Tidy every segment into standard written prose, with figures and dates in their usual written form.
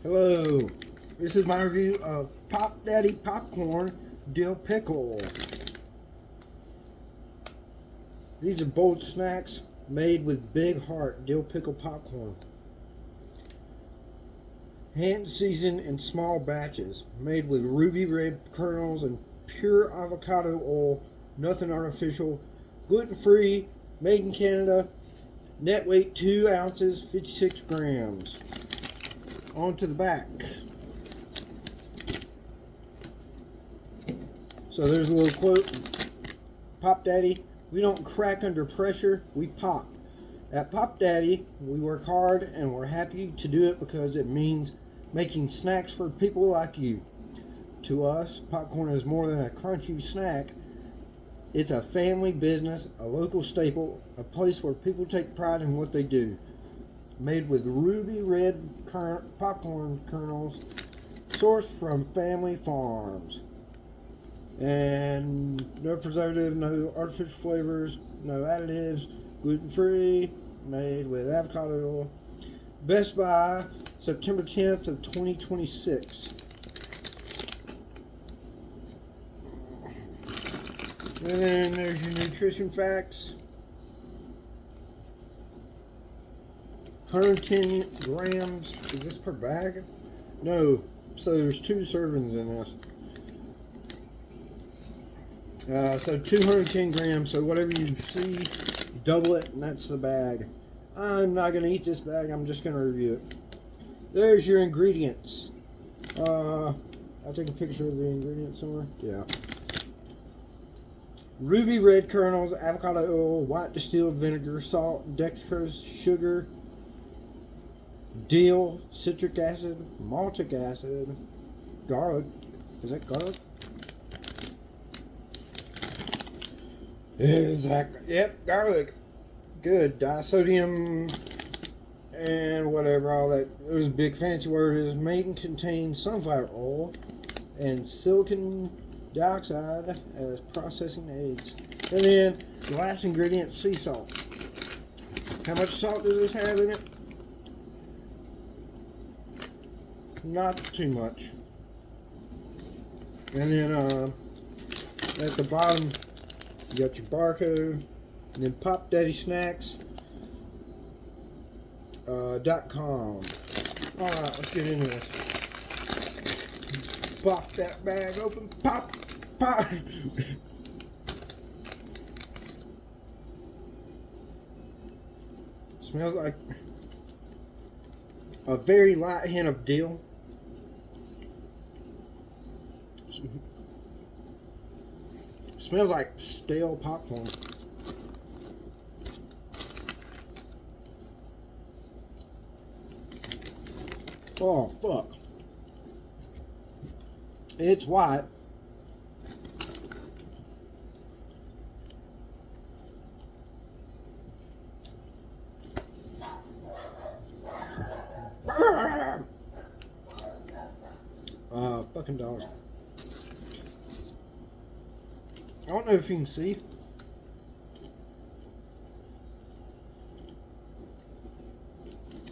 Hello, this is my review of POPDADDY Popcorn Dill Pickle. These are bold snacks made with big heart dill pickle popcorn. Hand seasoned in small batches, made with ruby red kernels and pure avocado oil, nothing artificial, gluten-free, made in Canada, net weight 2 ounces, 56 grams. On to the back. So there's a little quote. POPDADDY, we don't crack under pressure, we pop. At POPDADDY, we work hard and we're happy to do it because it means making snacks for people like you. To us, popcorn is more than a crunchy snack. It's a family business, a local staple, a place where people take pride in what they do. Made with ruby red popcorn kernels, sourced from family farms. And no preservative, no artificial flavors, no additives, gluten-free, made with avocado oil. Best by September 10th of 2026. And then there's your nutrition facts. 110 grams. Is this per bag? No. So there's 2 servings in this. So 210 grams. So whatever you see, double it, and that's the bag. I'm not going to eat this bag. I'm just going to review it. There's your ingredients. I'll take a picture of the ingredients somewhere. Yeah. Ruby red kernels, avocado oil, white distilled vinegar, salt, dextrose, sugar, dill, citric acid, maltic acid, garlic. Is that garlic? Yep, garlic. Good. Disodium and whatever, all that. It was a big fancy word. It is made and contains sunflower oil and silicon dioxide as processing aids. And then the last ingredient, sea salt. How much salt does this have in it? Not too much. And then at the bottom you got your barcode, and then POPDADDYSnacks.com. Alright, let's get into this. Pop that bag open. Pop! Pop! Smells like a very light hint of dill. Smells like stale popcorn. Oh, fuck. It's white. Fucking dollars. I don't know if you can see.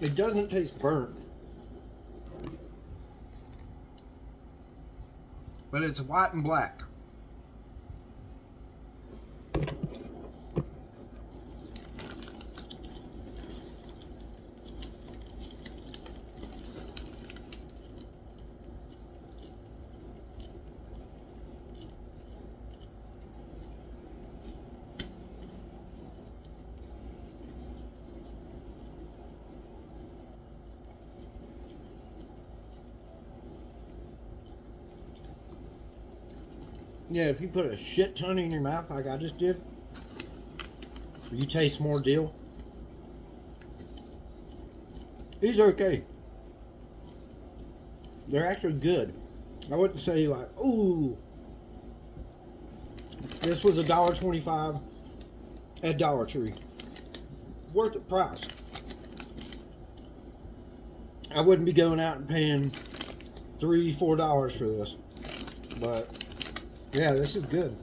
It doesn't taste burnt. But it's white and black. Yeah, if you put a shit ton in your mouth like I just did, you taste more dill. These are okay. They're actually good. I wouldn't say like, ooh. This was $1.25 at Dollar Tree. Worth the price. I wouldn't be going out and paying $3, $4 for this. But yeah, this is good.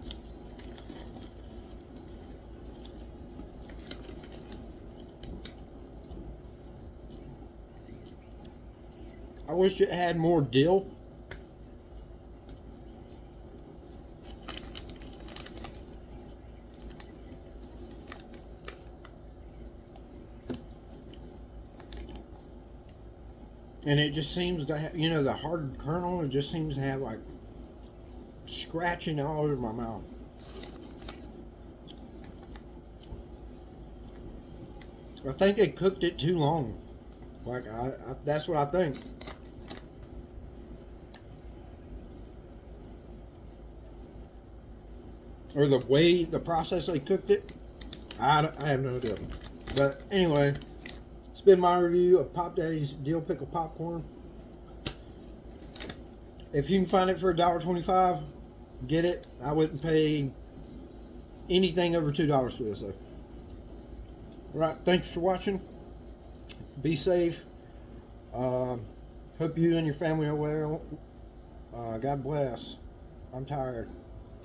I wish it had more dill. And it just seems to have, you know, the hard kernel, it just seems to have like scratching all over my mouth. I think they cooked it too long. Like, that's what I think. Or the way, the process they cooked it, I have no idea. But anyway, it's been my review of Pop Daddy's Dill Pickle Popcorn. If you can find it for $1.25, get it. I wouldn't pay anything over $2 for this though. Alright, thanks for watching. Be safe. Hope you and your family are well. God bless. I'm tired.